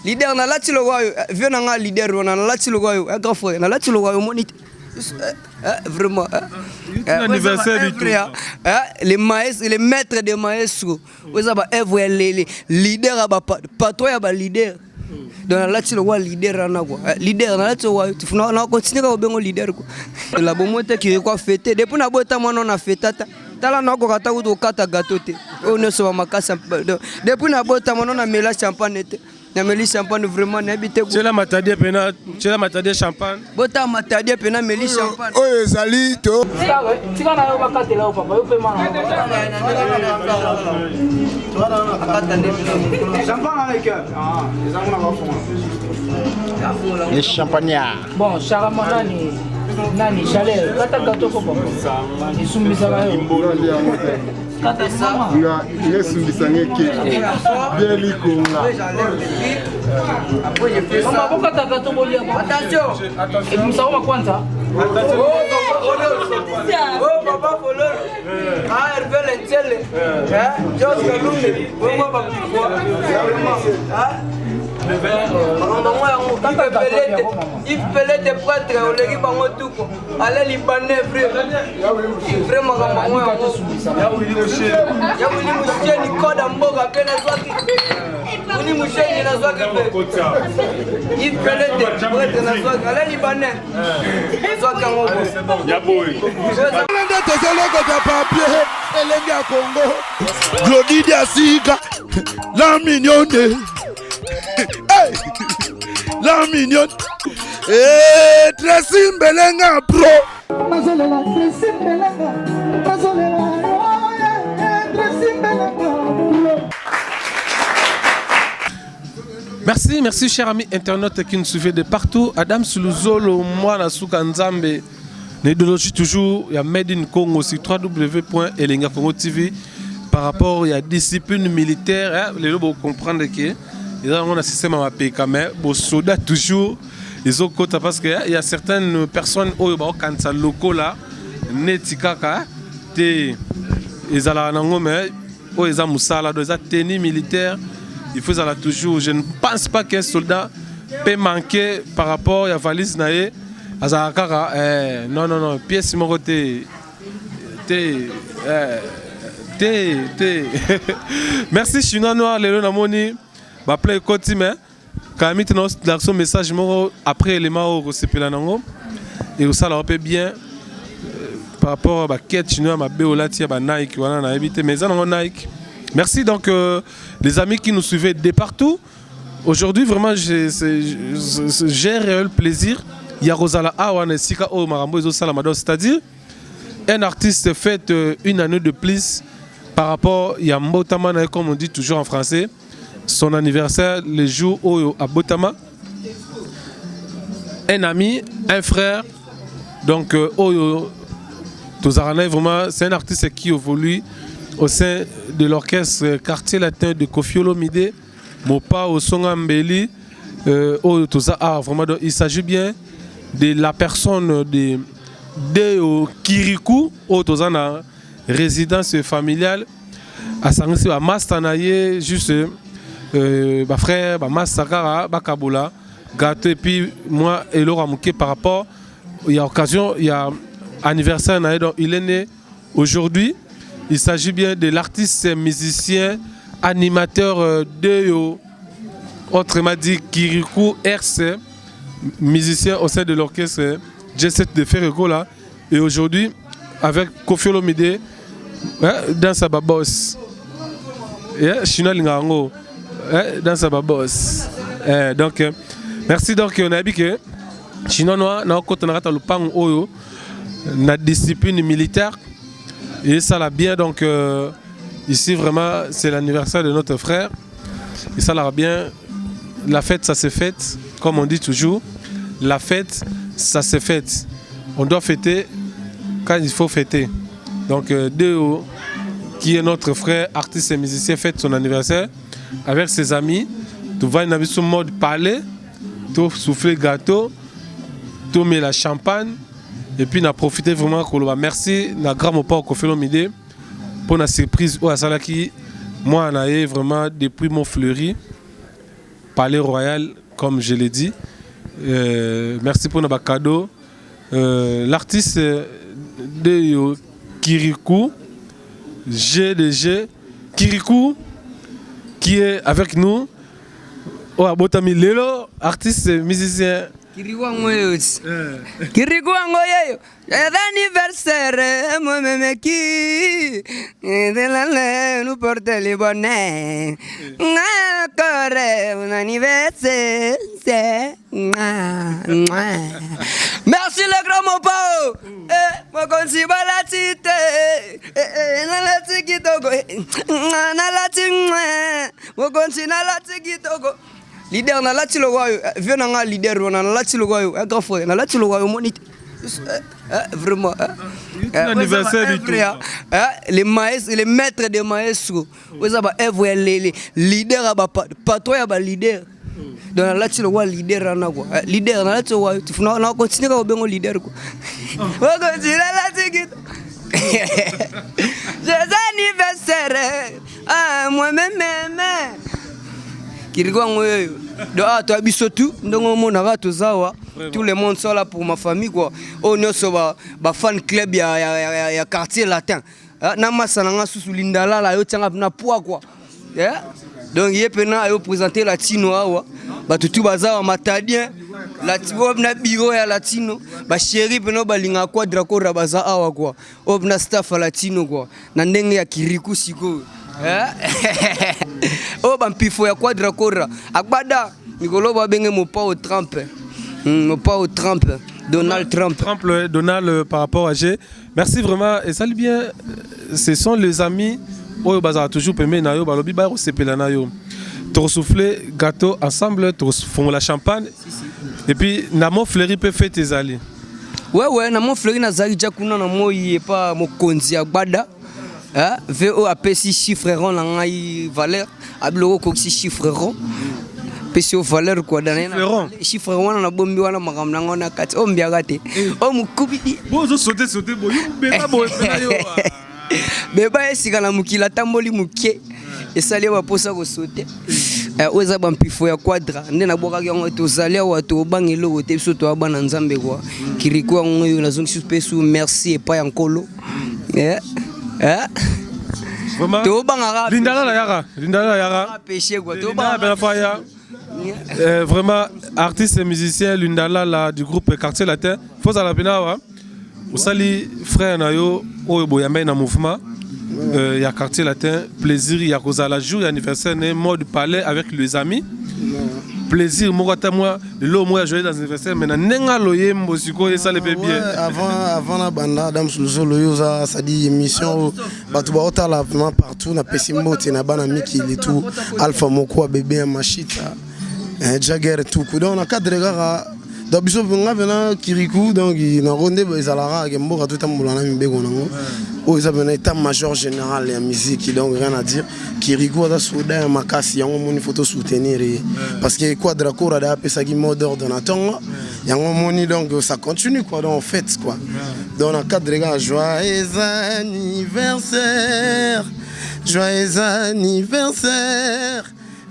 Leader na lati lo wayo vieux na nga leader na lati lo wayo grand frère na lati lo wayo monite vraiment anniversaire du tout les maestros les maîtres de maestros vous avez œuvre les leader ba patron ya ba leader dans la lati lo wayo leader na quoi leader na lati lo wayo tu na continuer ka bengo leader quoi la bomote qui quoi fêter depuis na bota mwana na fêtata tala na ko kata ko kata gâteau te on ne se va makasa depuis na bota mwana na mela champagne te na meli champagne vraiment na habité c'est la matadie pena c'est la matadie champagne bota matadie pena meli champagne oyo ezali to tika na yo bakatela yo papa yo pe mana champagne avec ezango na bafona les champagnards bon charamana nani chaleur kata gâteau ko papa isumbisa ba yo kata sama nga sumbisa ngeke bien likonga mama bokata gâteau bolia attention et msaoma kwanza oh papa follow ah hervé l'entele Jos Kalunde bongo ba kifwa il fallait des prêtres au legi bango tuko allez libanais vraiment bango ya wili musheni koda mboga pena zwaki uni musheni na zwaki il fallait des prêtres na zwaki allez libanais zwaki ngobo ya boy nda tozoloko ta papier elenge ya Congo Glodidi Asika la mignonne hey la mignonne Tracy Mbelenga pro mazolela Tracy Mbelenga mazolela Tracy Mbelenga. Merci chers amis internautes qui nous suivent de partout. Adam Suluzolo, moi na Souka Nzambe. Nédologie toujours, il y a Made in Congo sur www.elengacongo TV par rapport à la discipline militaire. Les gens vont comprendre que ils ont un système à payer quand même. Les soldats toujours, ils ont côté parce qu'il y a certaines personnes qui ont un locaux là, netikaka, ils ont un mais ils ont moussala, ils ont tenue militaire. Il faut ça toujours. Je ne pense pas qu'un soldat peut manquer par rapport à la valise naïe. Non, pièce mon côté. Merci Chinois Noir, les Namoni. Bah, play côté, mais quand même, dans message, après l'élément au Sepelanango, et ça leur paie bien par rapport à la quête chinoise, ma Béolati, ma Nike, voilà, on a évité, mais ça, on a Nike. Merci donc les amis qui nous suivaient de partout. Aujourd'hui, vraiment, j'ai un réel plaisir. Il y a Rosala Awane Sika O Marambo Ezo Salamado, c'est-à-dire un artiste fait une année de plus par rapport à Mbotama, comme on dit toujours en français. Son anniversaire, le jour où à Botama. Un ami, un frère, donc vraiment, c'est un artiste qui évolue au sein de l'orchestre Quartier Latin de Koffi Olomide, Mopa Osongambeli, vraiment, il s'agit bien de la personne de Kirikou, Tozana résidence familiale, à Sangissi, à Mastanaye, juste ma frère, Masakara, Bakaboula, gâteau, et puis moi, et Laura Mouké par rapport, il y a occasion, il y a anniversaire, donc il est né aujourd'hui. Il s'agit bien de l'artiste musicien, animateur de autrement dit Kirikou RC, musicien au sein de l'orchestre J7 de Ferregola. Et aujourd'hui, avec Koffi Olomide, dans sa babos. Chinois Lingango, dans sa babos. Donc, merci. Donc, on a dit que Chinois Noir, na discipline militaire. Et ça l'a bien, donc ici vraiment c'est l'anniversaire de notre frère. Et ça l'a bien, la fête ça s'est faite, comme on dit toujours, la fête ça s'est faite. On doit fêter quand il faut fêter. Donc Déo, qui est notre frère, artiste et musicien, fête son anniversaire avec ses amis. Tu vas dans son mode parler, tu souffler gâteau, tu mets la champagne. Et puis, on a profité vraiment. Merci, na grand pas au Koffi Olomide pour la surprise au Asalaki. Moi, on a vraiment depuis mon fleuri, Palais Royal, comme je l'ai dit. Merci pour notre cadeau. L'artiste de Kirikou, GDG, Kirikou, qui est avec nous. Oh, Abotami Lelo, artiste, musicien. Kiriwango yeyo l'anniversaire moi même qui de la nous porte les bonnets encore un anniversaire merci le grand mon pao moi consi la cité na la tiki togo na la tingwe moi consi na la tiki togo leader na lati lo wayo vieux na nga leader na lati lo wayo grand frère na lati lo wayo monite vraiment anniversaire du tout les maestros les maîtres de maestros oza ba every les leader aba patron ya ba leader donc na lati lo wa leader na quoi leader na lati lo wayo tu na continuer ka bengo leader quoi on continue la tiki joyeux anniversaire moi même Kirikou yoyo donc toi bisotu ndongo mona tozawa tout le monde sont là pour ma famille quoi on nyonso ba fan club ya quartier latin na masana nga susu lindala la yo tianga na poa quoi donc yé pena yo présenter latino awa ba tutu bazawa matadien latino na biro ya latino ba chéri pena balinga quadra ko baza awa quoi obna staff latino quoi na ndenge ya Kirikou siko oh bampifo ya quadra kora agbada mikolo ba benge mo pas au Trump Donald Trump Donald par rapport à G. Merci vraiment et salut bien. Ce sont les amis oyo bazara toujours pemé na yo balobi ba sepela na yo to souffler gâteau ensemble to font la champagne et puis na mon fleuri peut faire tes alliés ouais na mon fleuri na zali jakuna na moyi pas mo konzi agbada VO APC chiffre rond na ngai valeur abloko ko chiffre rond PCO valeur quoi dans chiffre rond na bombi wana makam na ngona kati o mbiaka te o mukubidi bozo sauter boyo beba boyo yo beba esika na mukila tamboli mukie esali ba posa ko sauter oza bampifo ya quadra nde na boka yango tozali wa to bangelo te biso to bana nzambe quoi Kirikou ngoyo na zongi supesu merci et pas yankolo vraiment Lindala Yara péché quoi vraiment artiste et musicien Lindala là du groupe Quartier Latin faut à la penawa osali frère nayo oyo boyamba na mouvement il y a Quartier Latin plaisir il y a kozala jour anniversaire né mode palais avec les amis plaisir moi le moi joyeux anniversaire mais na nenga loye mbosiko et ça le bien avant la banda Adam Solo yoza ça dit émission batu ba otala vraiment partout na pesimo te na bana miki et tout Alpha Moko bébé machita Jagger tout donc na cadre gara donc biso nga vena Kirikou donc na ronde bazalara gembo tout tambola na mbego nango o ils avaient état major général en musique donc rien à dire Kirikou da souda makasi yango moni photo soutenir parce que quadra kora da pesa gi mot d'ordre na tongo yango moni donc ça continue quoi donc en fait quoi donc na cadre gars joyeux anniversaire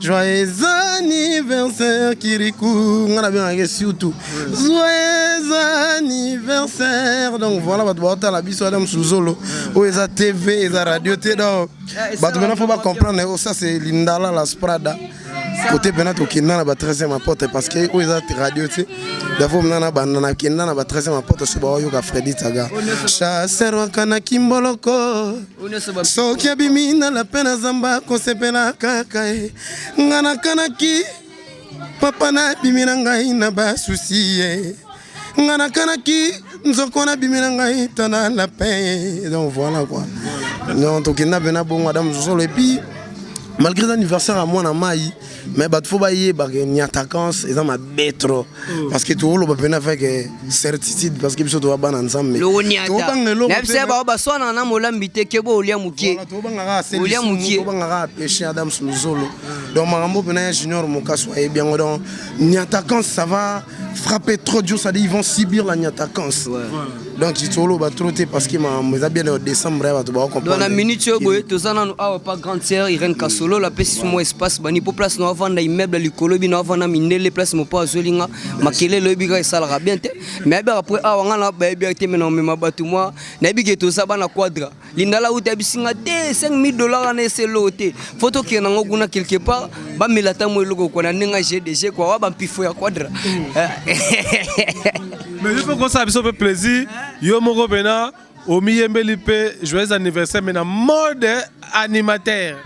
Joyeux anniversaire Kirikou, on a bien regardé surtout. Joyeux anniversaire. Donc voilà, bah tu vas la biso Adam Souzolo. Oh ils a TV, ils a radio T donc. Bah tu maintenant faut pas comprendre. Oh ça c'est Lindala la Sprada. Côté Benato Kinana ba 13e apporte parce que oh ils a radio T. D'abord nana banana Kinana ba 13e apporte sur ba yoga Freddy Taga. Chasseur wakana kimboloko. Sokia bimina la pena zamba konsepela kakae. Ngana kanaki papa na bimina ngai na ba souci ngana kanaki nzoko na bimina ngai tana la paix donc voilà quoi non to kina bena bon madame Solo et puis malgré l'anniversaire à moi na mai mais bah faut bailler bah ni attaquants et ça m'a bétro parce que tout le monde peut avec certitude parce que biso to ba na nzambe to bangelo nabse ba so na molambite kebo olia mukie olia mukie to bangara péché Adam Solo donc marambo pena junior mokaso et bien donc ni attaquants ça va frapper trop dur ça dit ils vont subir la ni attaquants donc Chitolo va trotter parce que mais bien au décembre va tu vas comprendre. Dans la minute tu boy to ça non pas grande sœur Irène Kasolo la pesi mo espace bani pour place no vendre immeuble likolo bi no vendre minele place mo pas zolinga makele lobi ga sala bien te mais après awanga na ba bien te mais non mais mabatu moi na bi ke to ça bana quadra lindala uta bisinga te $5,000 na selo te photo ki na ngona quelque part ba milata mo loko ko na ninga GDG quoi wa ba pifo ya quadra. Mais il faut qu'on sache un peu plaisir. Yo moko bena au Miyembeli pe joyeux anniversaire mais en mode animateur.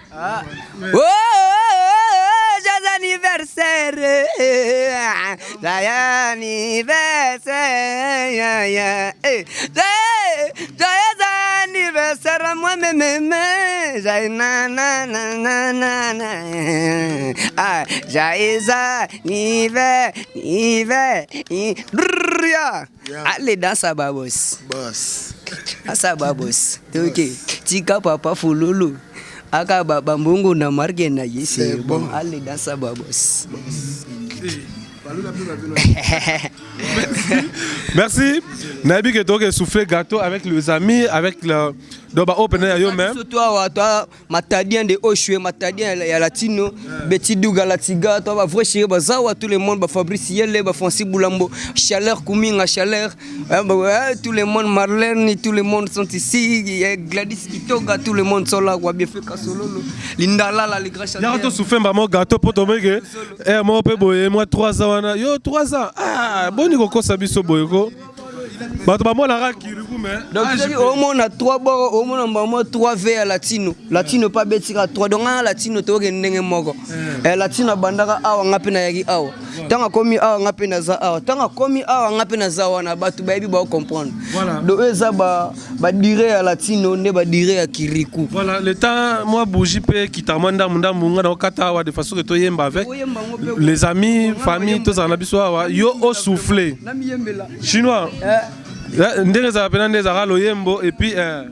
Oh, joyeux anniversaire. Joyeux anniversaire. Joyeux anniversaire moi même. Joyeux anniversaire. Allez dans sa babos. Boss. Asa babos. Ok. Tika papa fululu. Aka baba mbungu na marque na yesi. Bon, allez dans sa babos. Merci. Nabi que tu as soufflé gâteau avec les amis, avec le doba open air yo même. Toi matadien de Oshwe, matadien ya latino, Betty Douga latiga, toi va vrai chéri bazawa tout le monde ba Fabrice Yele, ba Fonsi Boulambo, chaleur Kuminga chaleur, tout le monde Marlène, tout le monde sont ici, Gladys Kitoga, tout le monde sont là, wa bien fait Kasololo. Lindala la les grâce. Ya to soufflé maman gâteau pour tomber que moi pe boye moi 3 ans yo 3 ans. Ah, boni ko sabiso boyeko. Bato ba mona ra kiriku mais. Donc au moins on a 3 bords, au moins on a 3 verres latino. Latino pas betika 3 donc latino to ke ndenge moko. Latino bandaka awa ngape na yaki awa. Tanga komi awa ngape na za awa. Tanga komi awa ngape na za wana bato ba yebi ba comprendre. Donc eza ba dire ya latino ne ba dire ya kiriku. Voilà, le temps moi bougie pe kitamanda munda munga na kata wa de façon que to yemba avec les amis, famille, tous en abiso wa yo au soufflé. Chinois. Ndenge za pena ndeza ga loyembo et puis on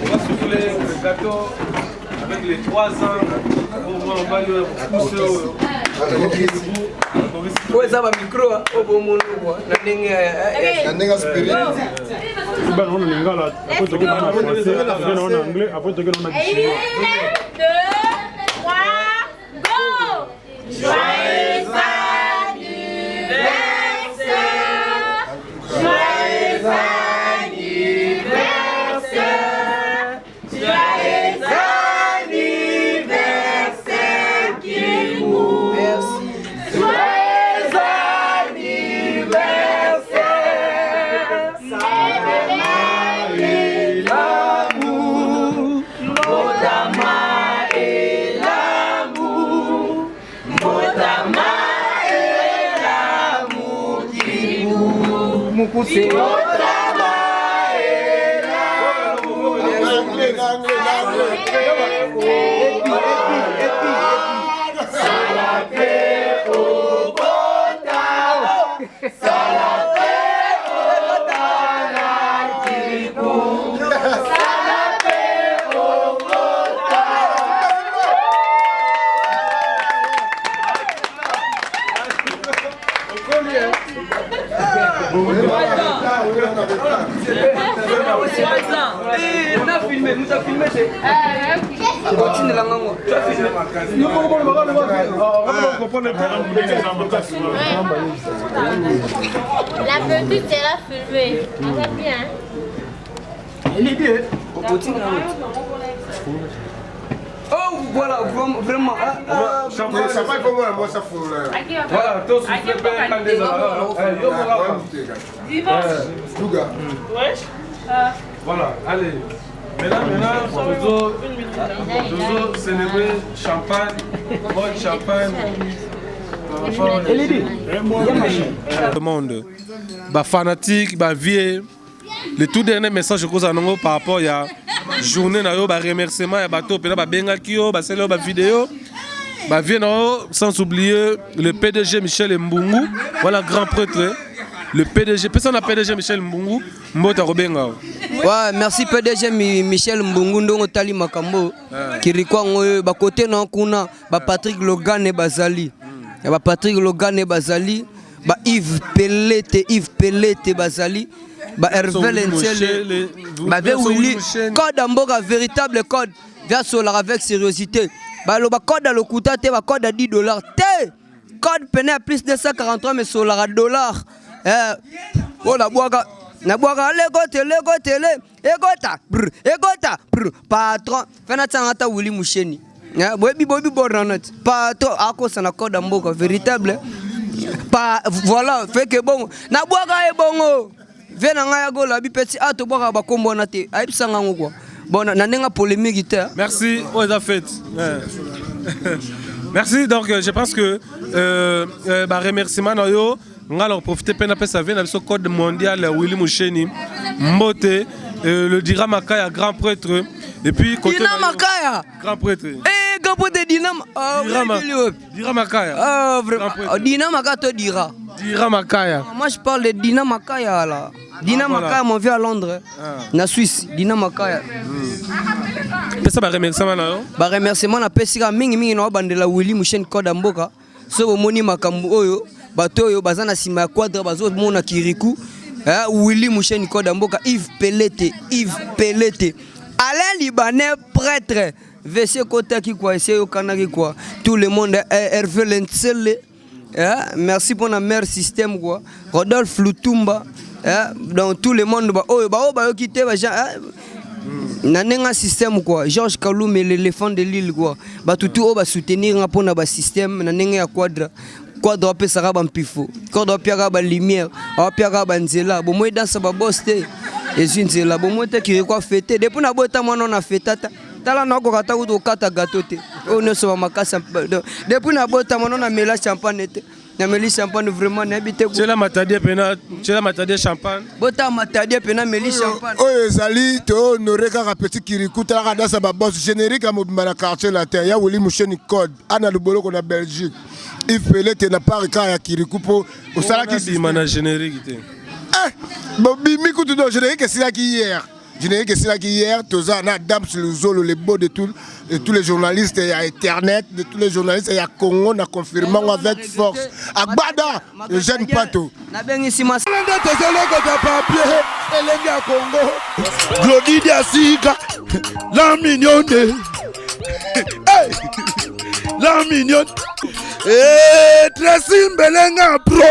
va souffler le gâteau avec les 3 ans. On va le pousser au ça va micro au bon monde quoi na ndenge spirit ba non lingala après to gena na français après non en anglais après to gena na chinois 2 3 go joyeux anniversaire joyeux anniversaire joyeux anniversaire Kimou merci joyeux anniversaire Mukuse La petite, elle a filmé. Ça va bien. L'idée. Oh, voilà, vraiment. Ça va comment moi ça fout là. voilà, tous Douga. voilà, allez. Maintenant, toujours célébrer champagne, bon champagne. Le monde, bah fanatique, bah vieux. Le tout dernier message que vous par rapport à la journée, bah remerciement, bah tout, bah benga kio, bah c'est là, bah vidéo. Bah vieux sans oublier le PDG Michel Mbungu, voilà grand prêtre. le PDG. Personne n'a PDG Michel Mbungu, Mbota Robenga. Ouais, merci PDG Michel Mbungu ndongo tali makambo. Kirikwa ngoyo ba côté na kuna ba Patrick Logan et Bazali. Ba Patrick Logan et Bazali, ba Yves Pelete Bazali, ba Hervé Lentiel, ba Willy code mboka véritable code via solar avec sérieuxité. Ba lo ba code à lokuta te ba code à $10 te. Code peine à plus de 143 mais solar à $. Oh la boaga na boaga egota patron fena tsangata Willy Musheni. Bobi Boranat patron akosa na code mboka véritable. Pa voilà fait que bon na boaga e bongo vena ngaya gola bi petit ato boaga ba kombo na te aibisanga ngoko bon na nenga polémique te. Merci on les a fait. Merci donc je pense que bah remerciement yo on va profiter peine après ça vient avec ce code mondial Willy Musheni Mbote le Dira Makaya grand prêtre et puis côté Dina Makaya grand prêtre grand prêtre Dina Makaya vraiment Dina Makaya to Dira Makaya. Moi je parle de Dina Makaya là. Dina Makaya mon vieux à Londres na Suisse Dina Makaya. Pesa ba remerciement na yo ba remerciement na pesika mingi na bandela Willy Musheni code mboka so bomoni makambo oyo bato oyo bazana sima quadre bazo mona Kirikou Willy Musheni code mboka Yves Pelete Alain Libanais prêtre VC Kotaki quoi c'est Kanaki quoi tout le monde Hervé Lentiel merci pour la meilleur système quoi Rodolphe Lutumba dans tout le monde ba yo quitter ba nanenga système quoi Georges Kaloum l'éléphant de l'île quoi ba tout ba soutenir ngapona ba système nanenga ya quadre pe sara ba mpifo quadre piaka ba lumière piaka ba nzela bo moi dansa ba boss te ezinzela bo moi te ki quoi fêter depuis na bota mwana na fêtata tala na ko kata ko kata gâteau te on ne so makasa depuis na bota mwana na mela champagne te na meli champagne vraiment na bité ko cela matadie pena cela matadie champagne bota matadie pena meli champagne oyo ezali to honoré kaka petit Kirikou tala dansa ba boss générique à mobimba na quartier latin ya Willy Musheni code ana luboloko na Belgique Yves Pelete na parika ya Kirikou po osala ki mana générique te bon bimi kutu do générique c'est là qui hier toza na Dams Luzolo les beaux de tous les journalistes et à internet de tous les journalistes et à Congo na confirmant avec force agbada le jeune pato na bengi sima papier elengi ya Congo Glody Diasika la mignonne la mignonne Tracy Mbelenga pro